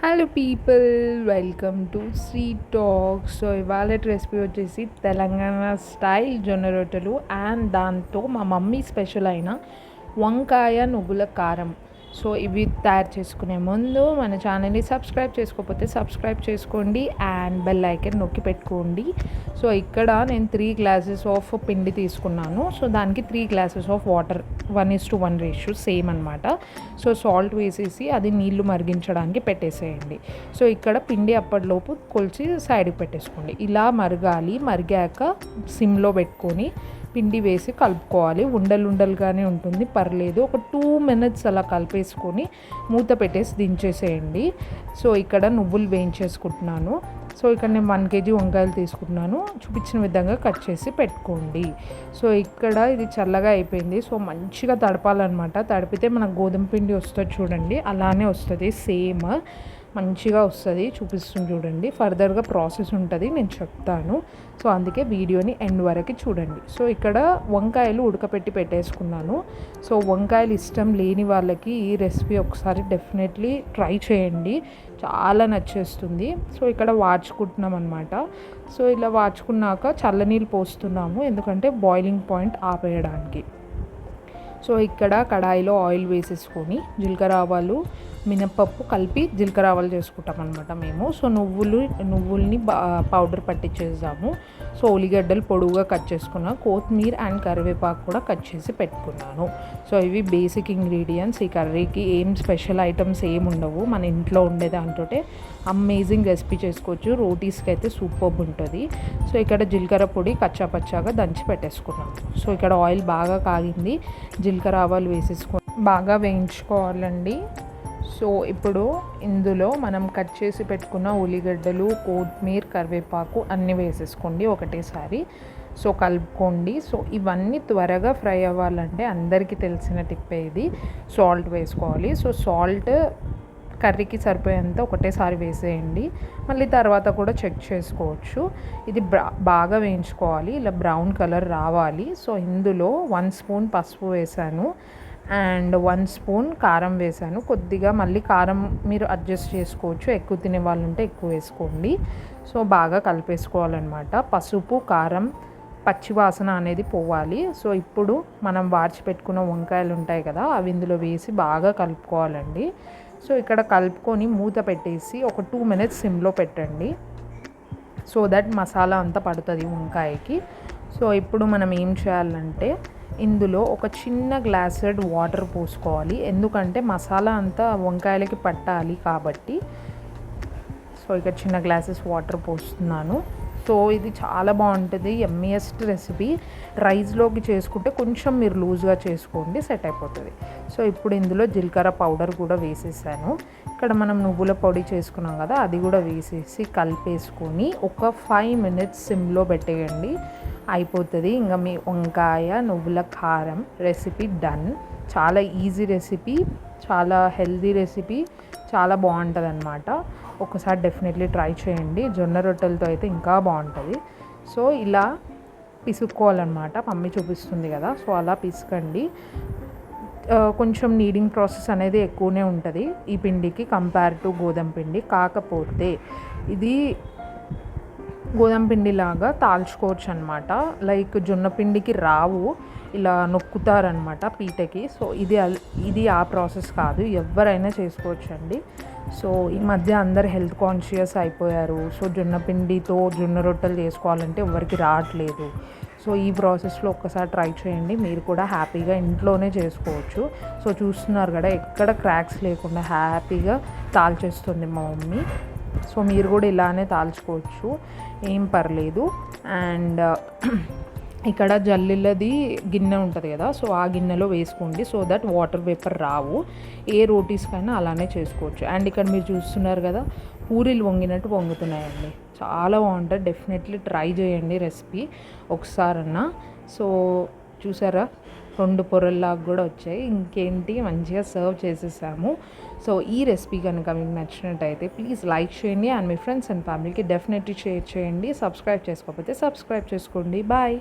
Hello people, welcome to sweet talk. So ఇవాళ recipe వచ్చేసి Telangana style జొన్న రొట్టెలు అండ్ దాంతో మా మమ్మీ స్పెషల్ అయిన వంకాయ నువ్వుల కారం. సో ఇవి తయారు చేసుకునే ముందు మన ఛానల్ని సబ్స్క్రైబ్ చేసుకోకపోతే సబ్స్క్రైబ్ చేసుకోండి అండ్ బెల్ ఐకన్ నొక్కి పెట్టుకోండి. సో ఇక్కడ నేను 3 గ్లాసెస్ ఆఫ్ పిండి తీసుకున్నాను. సో దానికి 3 glasses of water 1:1 ratio same అనమాట. సో సాల్ట్ వేసేసి అది నీళ్లు మరిగించడానికి పెట్టేసేయండి. సో ఇక్కడ పిండి అప్పటిలోపు కొలిచి సైడ్కి పెట్టేసుకోండి. ఇలా మరగాలి. మరిగాక సిమ్లో పెట్టుకొని పిండి వేసి కలుపుకోవాలి. ఉండలుగానే ఉంటుంది, పర్లేదు. ఒక 2 minutes అలా కలిపేసుకొని మూత పెట్టేసి దించేసేయండి. సో ఇక్కడ నువ్వులు వేయించేసుకుంటున్నాను. సో ఇక్కడ నేను 1 kg వంకాయలు తీసుకుంటున్నాను. చూపించిన విధంగా కట్ చేసి పెట్టుకోండి. సో ఇక్కడ ఇది చల్లగా అయిపోయింది. సో మంచిగా తడపాలన్నమాట. తడిపితే మనకు గోధుమ పిండి వస్తుంది చూడండి, అలానే వస్తుంది. సేమ్ మంచిగా వస్తుంది. చూపిస్తుంది చూడండి. ఫర్దర్గా ప్రాసెస్ ఉంటుంది, నేను చెప్తాను. సో అందుకే వీడియోని ఎండ్ వరకు చూడండి. సో ఇక్కడ వంకాయలు ఉడకపెట్టి పెట్టేసుకున్నాను. సో వంకాయలు ఇష్టం లేని వాళ్ళకి ఈ రెసిపీ ఒకసారి డెఫినెట్లీ ట్రై చేయండి, చాలా నచ్చేస్తుంది. సో ఇక్కడ వాడ్చుకుంటున్నాం అనమాట. సో ఇలా వాడ్చుకున్నాక చల్లనీళ్ళు పోస్తున్నాము, ఎందుకంటే బాయిలింగ్ పాయింట్ ఆపేయడానికి. సో ఇక్కడ కడాయిలో ఆయిల్ వేసేసుకొని జీలకర్ర ఆవాలు మినపప్పు కలిపి జీలకర్ర ఆవాలు చేసుకుంటాం అనమాట మేము. సో నువ్వుల్ని పౌడర్ పట్టించేసాము. సో ఉల్లిగడ్డలు పొడువుగా కట్ చేసుకున్నాను. కొత్తిమీర అండ్ కరివేపాకు కూడా కట్ చేసి పెట్టుకున్నాను. సో ఇవి బేసిక్ ఇంగ్రీడియంట్స్. ఈ కర్రీకి ఏం స్పెషల్ ఐటమ్స్ ఏమి ఉండవు, మన ఇంట్లో ఉండే దాంతో అమేజింగ్ రెసిపీ చేసుకోవచ్చు. రోటీస్కి అయితే సూపర్బ్ ఉంటుంది. సో ఇక్కడ జీలకర్ర పొడి కచ్చాపచ్చాగా దంచి పెట్టేసుకున్నాము. సో ఇక్కడ ఆయిల్ బాగా కాగింది. జీలకర్ర ఆవాలు వేసేసుకొని బాగా వేయించుకోవాలండి. సో ఇప్పుడు ఇందులో మనం కట్ చేసి పెట్టుకున్న ఉల్లిగడ్డలు, కొత్తిమీర, కరివేపాకు అన్నీ వేసేసుకోండి ఒకటేసారి. సో కలుపుకోండి. సో ఇవన్నీ త్వరగా ఫ్రై అవ్వాలంటే అందరికీ తెలిసిన టిప్పే ఇది, సాల్ట్ వేసుకోవాలి. సో సాల్ట్ కర్రీకి సరిపోయేంత ఒకటేసారి వేసేయండి. మళ్ళీ తర్వాత కూడా చెక్ చేసుకోవచ్చు. ఇది బాగా వేయించుకోవాలి, ఇలా బ్రౌన్ కలర్ రావాలి. సో ఇందులో 1 స్పూన్ పసుపు వేసాను అండ్ 1 స్పూన్ కారం వేసాను. కొద్దిగా మళ్ళీ కారం మీరు అడ్జస్ట్ చేసుకోవచ్చు, ఎక్కువ తినే వాళ్ళు ఉంటే ఎక్కువ వేసుకోండి. సో బాగా కలిపేసుకోవాలన్నమాట. పసుపు కారం పచ్చివాసన అనేది పోవాలి. సో ఇప్పుడు మనం వార్చి పెట్టుకున్న వంకాయలు ఉంటాయి కదా, అవి ఇందులో వేసి బాగా కలుపుకోవాలండి. సో ఇక్కడ కలుపుకొని మూత పెట్టేసి ఒక 2 minutes సిమ్లో పెట్టండి. సో దట్ మసాలా అంతా పడుతుంది వంకాయకి. సో ఇప్పుడు మనం ఏం చేయాలంటే ఇందులో ఒక చిన్న గ్లాసెడ్ వాటర్ పోసుకోవాలి, ఎందుకంటే మసాలా అంతా వంకాయలకి పట్టాలి కాబట్టి. సో ఇక్కడ చిన్న గ్లాసెస్ వాటర్ పోస్తున్నాను. సో ఇది చాలా బాగుంటుంది, యమ్మీయెస్ట్ రెసిపీ. రైస్లోకి చేసుకుంటే కొంచెం మీరు లూజ్గా చేసుకోండి, సెట్ అయిపోతుంది. సో ఇప్పుడు ఇందులో జీలకర్ర పౌడర్ కూడా వేసేసాను. ఇక్కడ మనం నువ్వుల పొడి చేసుకున్నాం కదా, అది కూడా వేసేసి కలిపేసుకొని ఒక 5 minutes సిమ్లో పెట్టేయండి, అయిపోతుంది. ఇంకా మీ వంకాయ నువ్వుల కారం రెసిపీ డన్. చాలా ఈజీ రెసిపీ, చాలా హెల్దీ రెసిపీ, చాలా బాగుంటుంది అనమాట. ఒకసారి డెఫినెట్లీ ట్రై చేయండి. జొన్న రొట్టెలతో అయితే ఇంకా బాగుంటుంది. సో ఇలా పిసుక్కోవాలన్నమాట, మమ్మీ చూపిస్తుంది కదా. సో అలా పిసుకండి. కొంచెం నీడింగ్ ప్రాసెస్ అనేది ఎక్కువనే ఉంటుంది ఈ పిండికి కంపేర్ టు గోధుమ పిండి. కాకపోతే ఇది గోధుమ పిండిలాగా తాల్చుకోవచ్చు అనమాట. లైక్ జొన్న పిండికి రావు, ఇలా నొక్కుతారనమాట పీటకి. సో ఇది ఆ ప్రాసెస్ కాదు, ఎవరైనా చేసుకోవచ్చు అండి. సో ఈ మధ్య అందరు హెల్త్ కాన్షియస్ అయిపోయారు. సో జొన్న పిండితో జొన్న రొట్టెలు చేసుకోవాలంటే ఎవరికి రావట్లేదు. సో ఈ ప్రాసెస్లో ఒక్కసారి ట్రై చేయండి, మీరు కూడా హ్యాపీగా ఇంట్లోనే చేసుకోవచ్చు. సో చూస్తున్నారు కదా, ఎక్కడ క్రాక్స్ లేకుండా హ్యాపీగా తాల్చేస్తుంది మా మమ్మీ. సో మీరు కూడా ఇలానే తాల్చుకోవచ్చు, ఏం పర్లేదు. అండ్ ఇక్కడ జల్లిలది గిన్నె ఉంటుంది కదా, సో ఆ గిన్నెలో వేసుకోండి, సో దట్ వాటర్ వేపర్ రావు. ఏ రోటీస్కైనా అలానే చేసుకోవచ్చు. అండ్ ఇక్కడ మీరు చూస్తున్నారు కదా, పూరీలు వంగినట్టు వంగుతున్నాయండి, చాలా బాగుంటుంది. డెఫినెట్లీ ట్రై చేయండి రెసిపీ ఒకసారన్నా. సో చూసారా, 2 పొరల్లాగా కూడా వచ్చాయి. ఇంకేంటి, మంచిగా సర్వ్ చేసేసాము. సో ఈ రెసిపీ కనుక మీకు నచ్చినట్టయితే ప్లీజ్ లైక్ చేయండి అండ్ మీ ఫ్రెండ్స్ అండ్ ఫ్యామిలీకి డెఫినెట్లీ షేర్ చేయండి. సబ్స్క్రైబ్ చేసుకోకపోతే సబ్స్క్రైబ్ చేసుకోండి. బాయ్.